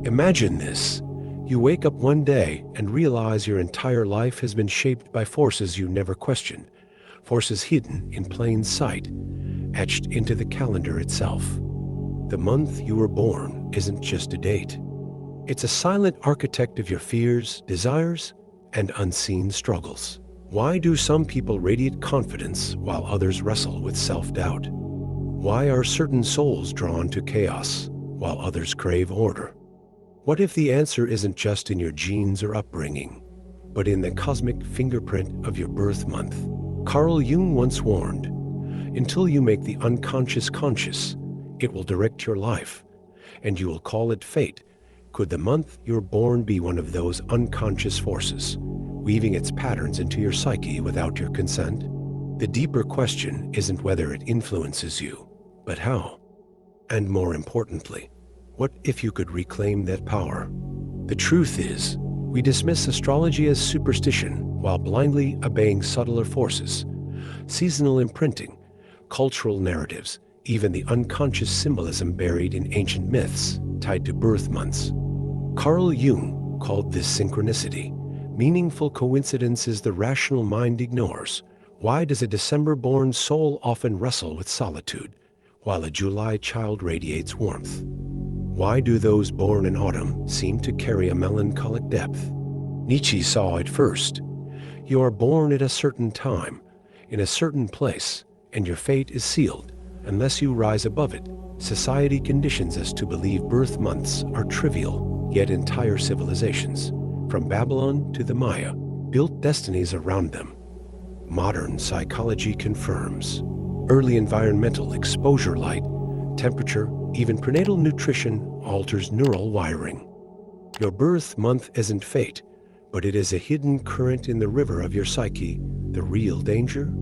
Imagine this. You wake up one day and realize your entire life has been shaped by forces you never questioned, forces hidden in plain sight, etched into the calendar itself. The month you were born isn't just a date. It's a silent architect of your fears, desires, and unseen struggles. Why do some people radiate confidence while others wrestle with self-doubt? Why are certain souls drawn to chaos while others crave order? What if the answer isn't just in your genes or upbringing, but in the cosmic fingerprint of your birth month? Carl Jung once warned, "Until you make the unconscious conscious, it will direct your life, and you will call it fate." Could the month you're born be one of those unconscious forces, weaving its patterns into your psyche without your consent? The deeper question isn't whether it influences you, but how. And more importantly, what if you could reclaim that power? The truth is, we dismiss astrology as superstition while blindly obeying subtler forces, seasonal imprinting, cultural narratives, even the unconscious symbolism buried in ancient myths tied to birth months. Carl Jung called this synchronicity. Meaningful coincidences the rational mind ignores. Why does a December-born soul often wrestle with solitude, while a July child radiates warmth? Why do those born in autumn seem to carry a melancholic depth? Nietzsche saw it first. You are born at a certain time, in a certain place, and your fate is sealed. Unless you rise above it, society conditions us to believe birth months are trivial, yet entire civilizations, from Babylon to the Maya, built destinies around them. Modern psychology confirms. Early environmental exposure, light, temperature, even prenatal nutrition alters neural wiring. Your birth month isn't fate, but it is a hidden current in the river of your psyche. The real danger?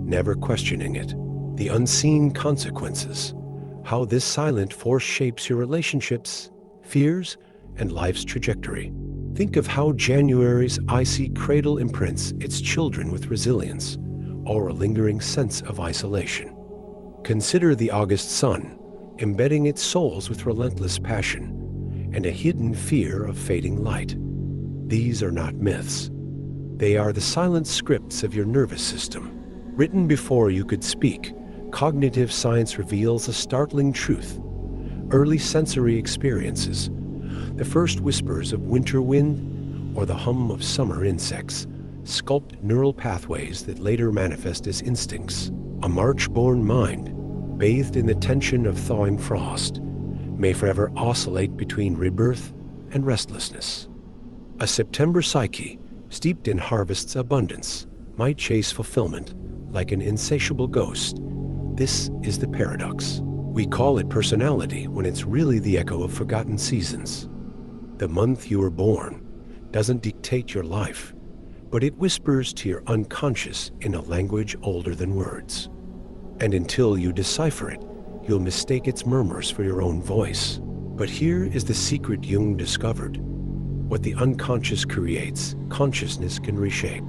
Never questioning it. The unseen consequences. How this silent force shapes your relationships, fears, and life's trajectory. Think of how January's icy cradle imprints its children with resilience, or a lingering sense of isolation. Consider the August sun, embedding its souls with relentless passion, and a hidden fear of fading light. These are not myths. They are the silent scripts of your nervous system. Written before you could speak, cognitive science reveals a startling truth. Early sensory experiences, the first whispers of winter wind or the hum of summer insects, sculpt neural pathways that later manifest as instincts. A March-born mind, bathed in the tension of thawing frost, may forever oscillate between rebirth and restlessness. A September psyche, steeped in harvest's abundance, might chase fulfillment like an insatiable ghost. This is the paradox. We call it personality when it's really the echo of forgotten seasons. The month you were born doesn't dictate your life, but it whispers to your unconscious in a language older than words. And until you decipher it, you'll mistake its murmurs for your own voice. But here is the secret Jung discovered. What the unconscious creates, consciousness can reshape.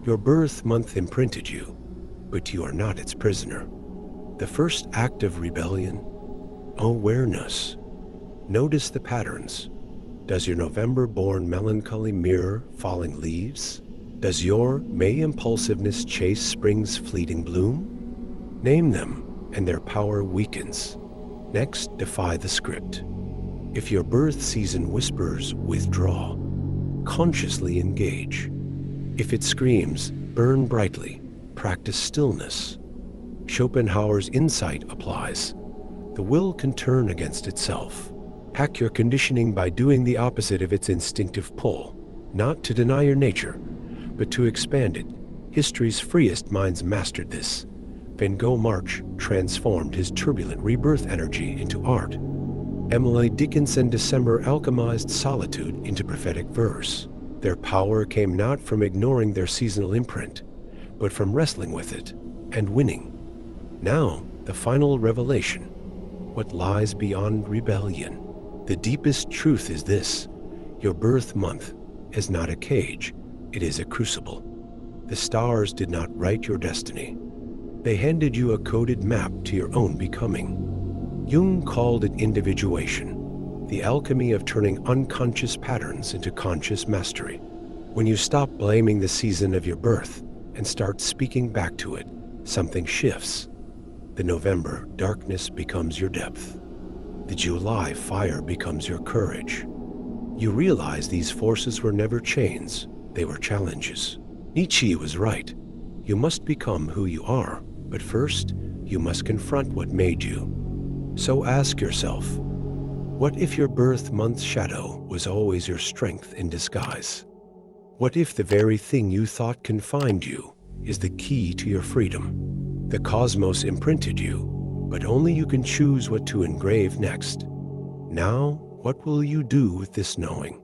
Your birth month imprinted you, but you are not its prisoner. The first act of rebellion? Awareness. Notice the patterns. Does your November-born melancholy mirror falling leaves? Does your May impulsiveness chase spring's fleeting bloom? Name them, and their power weakens. Next, defy the script. If your birth season whispers, withdraw. Consciously engage. If it screams, burn brightly. Practice stillness. Schopenhauer's insight applies. The will can turn against itself. Hack your conditioning by doing the opposite of its instinctive pull. Not to deny your nature, but to expand it. History's freest minds mastered this. Van Gogh March transformed his turbulent rebirth energy into art. Emily Dickinson December alchemized solitude into prophetic verse. Their power came not from ignoring their seasonal imprint, but from wrestling with it and winning. Now, the final revelation. What lies beyond rebellion? The deepest truth is this. Your birth month is not a cage. It is a crucible. The stars did not write your destiny. They handed you a coded map to your own becoming. Jung called it individuation, the alchemy of turning unconscious patterns into conscious mastery. When you stop blaming the season of your birth and start speaking back to it, something shifts. The November darkness becomes your depth. The July fire becomes your courage. You realize these forces were never chains, they were challenges. Nietzsche was right. You must become who you are, but first, you must confront what made you. So ask yourself, what if your birth month's shadow was always your strength in disguise? What if the very thing you thought confined you is the key to your freedom? The cosmos imprinted you, but only you can choose what to engrave next. Now, what will you do with this knowing?